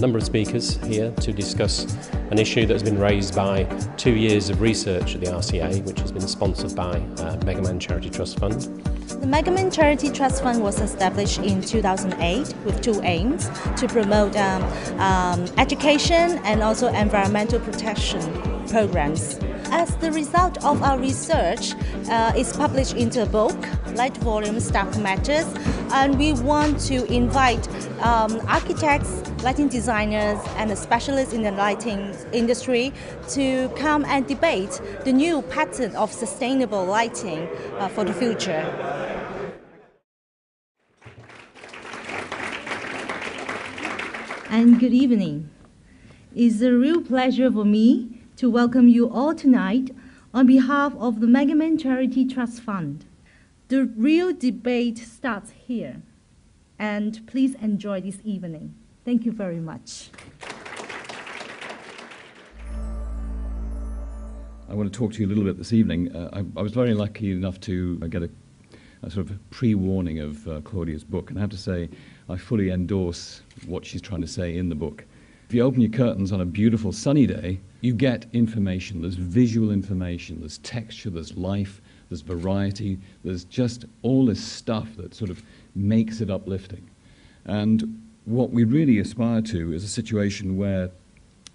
number of speakers here to discuss an issue that has been raised by 2 years of research at the RCA, which has been sponsored by Megaman Charity Trust Fund. The Megaman Charity Trust Fund was established in 2008 with two aims: to promote education and also environmental protection programs. As the result of our research is published into a book, Light Volume Stark Matters, and we want to invite architects, lighting designers and specialists in the lighting industry to come and debate the new pattern of sustainable lighting for the future. And good evening. It's a real pleasure for me to welcome you all tonight on behalf of the Megaman Charity Trust Fund. The real debate starts here, and please enjoy this evening. Thank you very much. I want to talk to you a little bit this evening. I was very lucky enough to get a sort of pre-warning of Claudia's book, and I have to say I fully endorse what she's trying to say in the book. If you open your curtains on a beautiful sunny day, you get information. There's visual information, there's texture, there's life, there's variety, there's just all this stuff that sort of makes it uplifting. And what we really aspire to is a situation where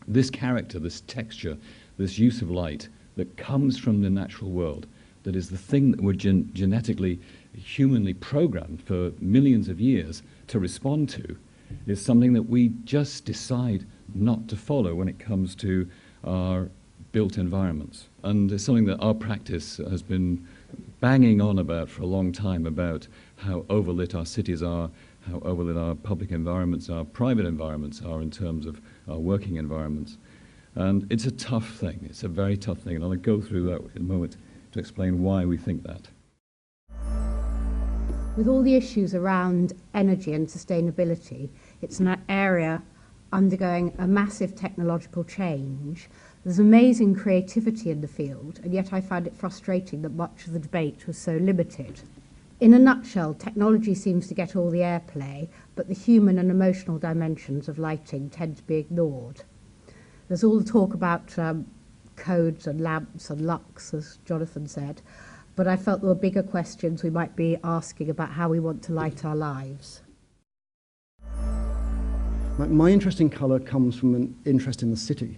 this character, this texture, this use of light that comes from the natural world, that is the thing that we're genetically, humanly programmed for millions of years to respond to, is something that we just decide not to follow when it comes to our built environments. And it's something that our practice has been banging on about for a long time, about how overlit our cities are, how overlit our public environments, our private environments are in terms of our working environments. And it's a tough thing. It's a very tough thing. And I'll go through that in a moment to explain why we think that. With all the issues around energy and sustainability, it's an area undergoing a massive technological change. There's amazing creativity in the field, and yet I find it frustrating that much of the debate was so limited. In a nutshell, technology seems to get all the airplay, but the human and emotional dimensions of lighting tend to be ignored. There's all the talk about codes and lamps and lux, as Jonathan said, but I felt there were bigger questions we might be asking about how we want to light our lives. My interest in colour comes from an interest in the city.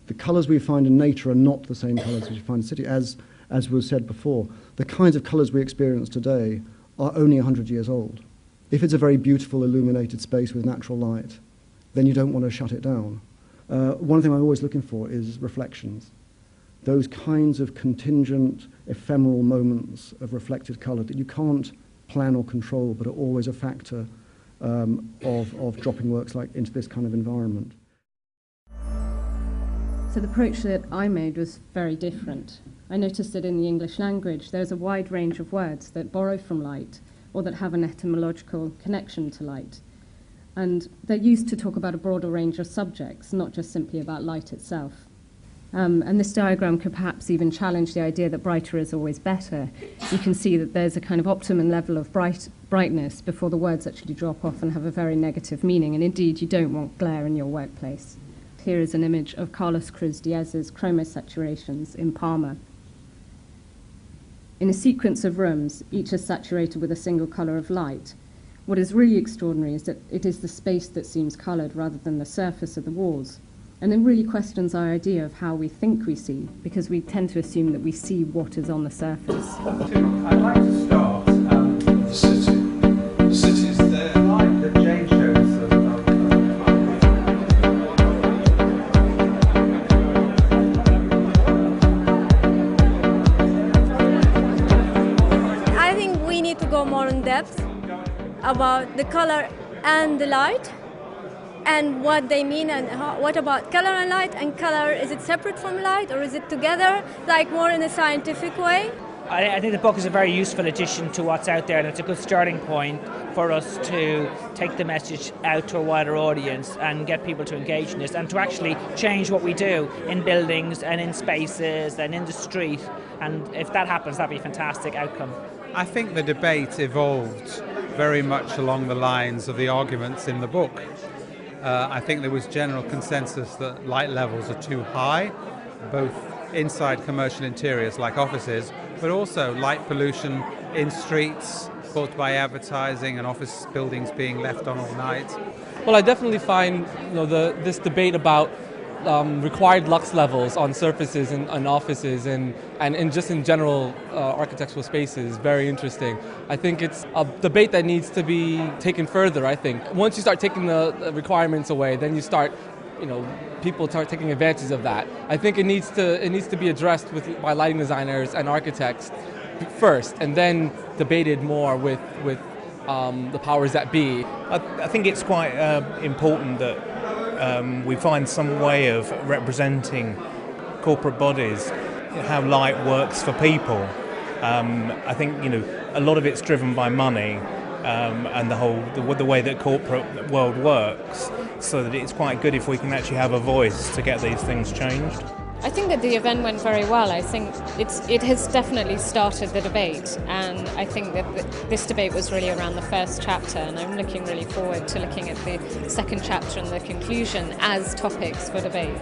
The colours we find in nature are not the same colours as we find in the city. As was said before, the kinds of colours we experience today are only 100 years old. If it's a very beautiful illuminated space with natural light, then you don't want to shut it down. One thing I'm always looking for is reflections. Those kinds of contingent, ephemeral moments of reflected colour that you can't plan or control, but are always a factor of dropping works like into this kind of environment. So the approach that I made was very different. I noticed that in the English language there's a wide range of words that borrow from light or that have an etymological connection to light. And they're used to talk about a broader range of subjects, not just simply about light itself. And this diagram could perhaps even challenge the idea that brighter is always better. You can see that there's a kind of optimum level of brightness before the words actually drop off and have a very negative meaning. And indeed, you don't want glare in your workplace. Here is an image of Carlos Cruz Diez's chromosaturations in Parma. In a sequence of rooms, each is saturated with a single colour of light. What is really extraordinary is that it is the space that seems coloured rather than the surface of the walls. And it really questions our idea of how we think we see, because we tend to assume that we see what is on the surface. I'd like to start the city. The city's there, like that Jane showed us. I think we need to go more in depth about the color and the light, and what they mean, and what about color and light, and color, is it separate from light or is it together, like more in a scientific way? I think the book is a very useful addition to what's out there, and it's a good starting point for us to take the message out to a wider audience and get people to engage in this and to actually change what we do in buildings and in spaces and in the street. And if that happens, that'd be a fantastic outcome. I think the debate evolved very much along the lines of the arguments in the book. I think there was general consensus that light levels are too high, both inside commercial interiors like offices, but also light pollution in streets caused by advertising and office buildings being left on all night. Well, I definitely find this debate about required lux levels on surfaces and offices and just in general architectural spaces very interesting. I think it's a debate that needs to be taken further. I think once you start taking the requirements away, then you start, people start taking advantage of that. I think it needs to be addressed by lighting designers and architects first, and then debated more with the powers that be. I think it's quite important that we find some way of representing corporate bodies, how light works for people. I think a lot of it's driven by money and the way that corporate world works, so that it's quite good if we can actually have a voice to get these things changed. I think that the event went very well. I think it has definitely started the debate, and I think that this debate was really around the first chapter, and I'm looking really forward to looking at the second chapter and the conclusion as topics for debate.